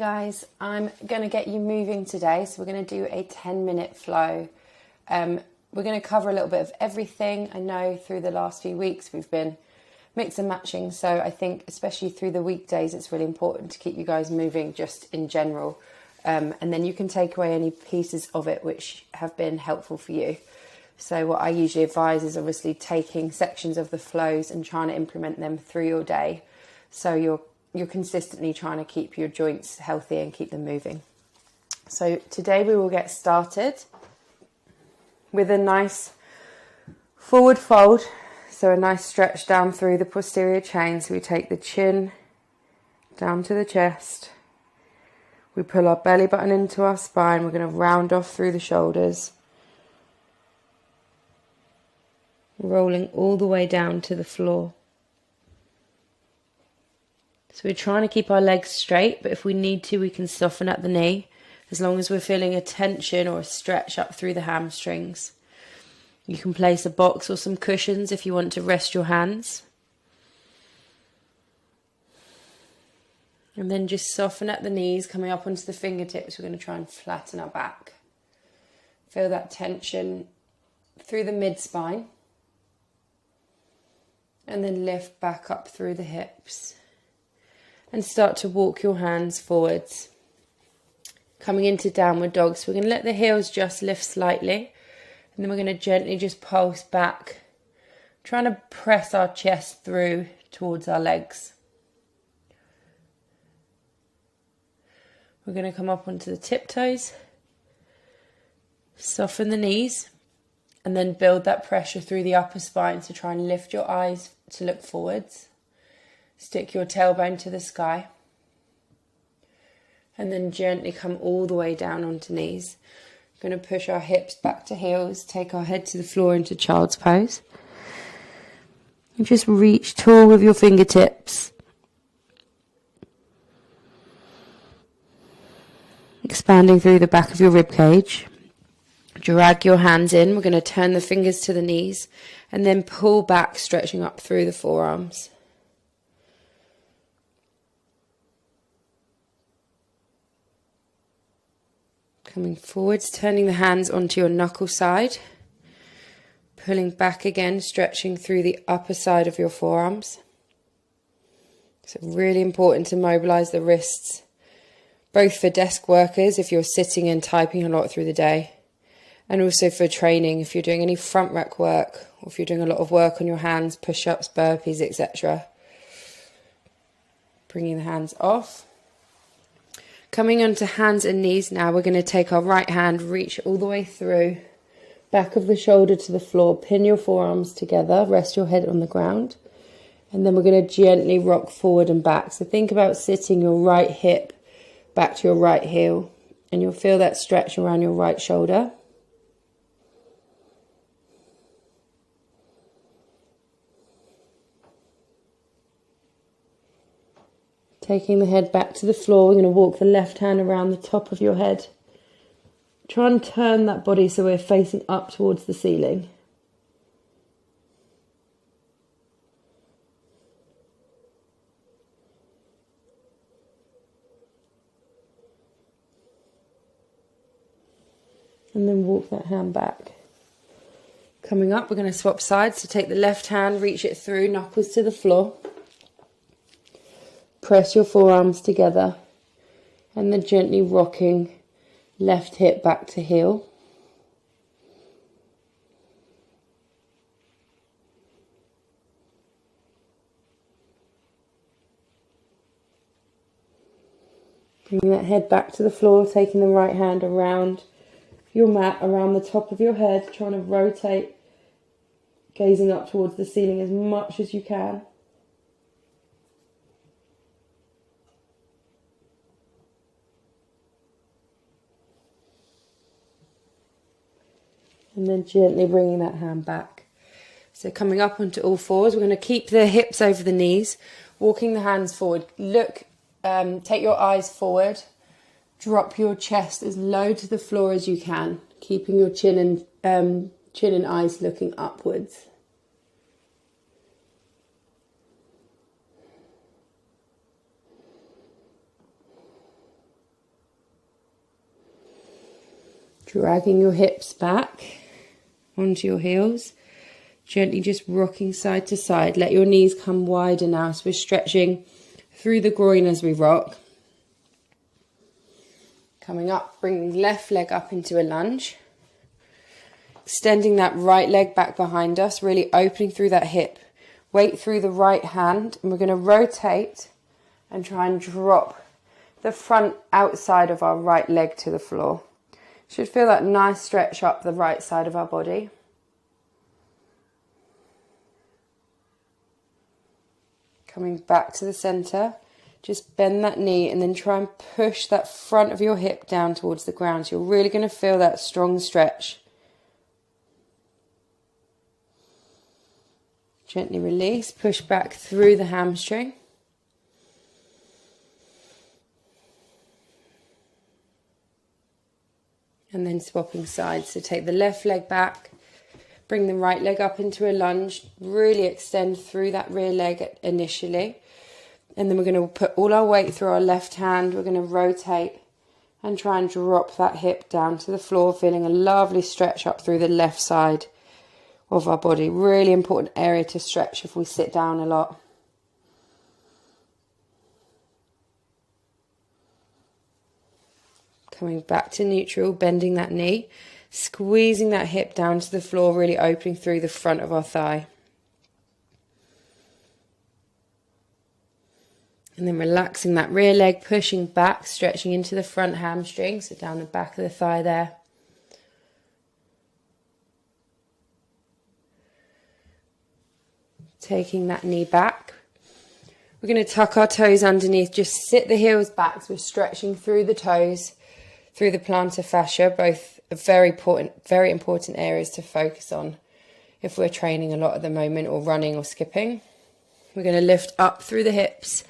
guys, I'm going to get you moving today. So we're going to do a 10-minute flow. We're going to cover a little bit of everything. I know through the last few weeks we've been mix and matching. So I think especially through the weekdays, it's really important to keep you guys moving just in general. And then you can take away any pieces of it which have been helpful for you. So what I usually advise is obviously taking sections of the flows and trying to implement them through your day. So you're consistently trying to keep your joints healthy and keep them moving. So today we will get started with a nice forward fold. So a nice stretch down through the posterior chain. So we take the chin down to the chest. We pull our belly button into our spine. We're going to round off through the shoulders. Rolling all the way down to the floor. So we're trying to keep our legs straight, but if we need to, we can soften at the knee, as long as we're feeling a tension or a stretch up through the hamstrings. You can place a box or some cushions if you want to rest your hands. And then just soften at the knees, coming up onto the fingertips. We're going to try and flatten our back. Feel that tension through the mid-spine. And then lift back up through the hips. And start to walk your hands forwards. Coming into downward dog. So we're going to let the heels just lift slightly. And then we're going to gently just pulse back. Trying to press our chest through towards our legs. We're going to come up onto the tiptoes. Soften the knees. And then build that pressure through the upper spine. So try and lift your eyes to look forwards. Stick your tailbone to the sky. And then gently come all the way down onto knees. We're going to push our hips back to heels. Take our head to the floor into child's pose. And just reach tall with your fingertips. Expanding through the back of your rib cage. Drag your hands in. We're going to turn the fingers to the knees. And then pull back, stretching up through the forearms. Coming forwards, turning the hands onto your knuckle side. Pulling back again, stretching through the upper side of your forearms. So really important to mobilize the wrists, both for desk workers if you're sitting and typing a lot through the day, and also for training if you're doing any front rack work, or if you're doing a lot of work on your hands, push-ups, burpees, etc. Bringing the hands off. Coming onto hands and knees now, we're going to take our right hand, reach all the way through, back of the shoulder to the floor, pin your forearms together, rest your head on the ground, and then we're going to gently rock forward and back. So think about sitting your right hip back to your right heel, and you'll feel that stretch around your right shoulder. Taking the head back to the floor, we're going to walk the left hand around the top of your head. Try and turn that body so we're facing up towards the ceiling. And then walk that hand back. Coming up, we're going to swap sides. So take the left hand, reach it through, knuckles to the floor. Press your forearms together and then gently rocking left hip back to heel. Bringing that head back to the floor, taking the right hand around your mat, around the top of your head, trying to rotate, gazing up towards the ceiling as much as you can. And then gently bringing that hand back. So coming up onto all fours, we're going to keep the hips over the knees, walking the hands forward. Look, take your eyes forward, drop your chest as low to the floor as you can, keeping your chin and eyes looking upwards. Dragging your hips back onto your heels. Gently just rocking side to side. Let your knees come wider now. So we're stretching through the groin as we rock. Coming up, bringing left leg up into a lunge. Extending that right leg back behind us, really opening through that hip. Weight through the right hand, and we're going to rotate and try and drop the front outside of our right leg to the floor. Should feel that nice stretch up the right side of our body. Coming back to the center, just bend that knee and then try and push that front of your hip down towards the ground. So you're really going to feel that strong stretch. Gently release, push back through the hamstring. And then swapping sides. So take the left leg back, bring the right leg up into a lunge, really extend through that rear leg initially. And then we're going to put all our weight through our left hand. We're going to rotate and try and drop that hip down to the floor, feeling a lovely stretch up through the left side of our body. Really important area to stretch if we sit down a lot. Coming back to neutral, bending that knee, squeezing that hip down to the floor, really opening through the front of our thigh. And then relaxing that rear leg, pushing back, stretching into the front hamstring, so down the back of the thigh there. Taking that knee back. We're going to tuck our toes underneath, just sit the heels back, so we're stretching through the toes, through the plantar fascia, both very important areas to focus on if we're training a lot at the moment or running or skipping. We're going to lift up through the hips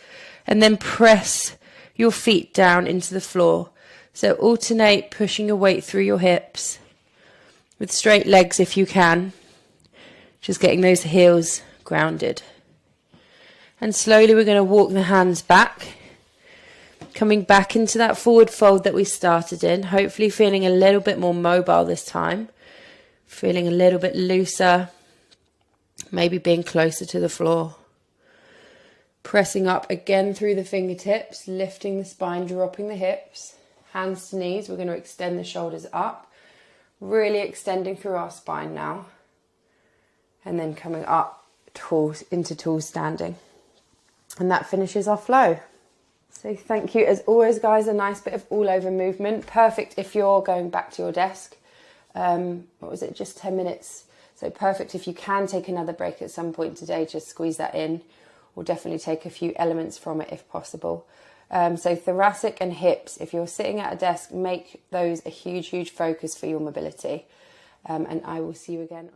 and then press your feet down into the floor. So alternate pushing your weight through your hips with straight legs if you can, just getting those heels grounded. And slowly we're going to walk the hands back, coming back into that forward fold that we started in, hopefully feeling a little bit more mobile this time, feeling a little bit looser, maybe being closer to the floor. Pressing up again through the fingertips, lifting the spine, dropping the hips, hands to knees. We're going to extend the shoulders up, really extending through our spine now, and then coming up into tall standing. And that finishes our flow. So thank you as always, guys. A nice bit of all over movement, perfect if you're going back to your desk. What was it, just 10 minutes? So perfect if you can take another break at some point today, just squeeze that in, or definitely take a few elements from it if possible. So thoracic and hips, if you're sitting at a desk, make those a huge focus for your mobility. And I will see you again.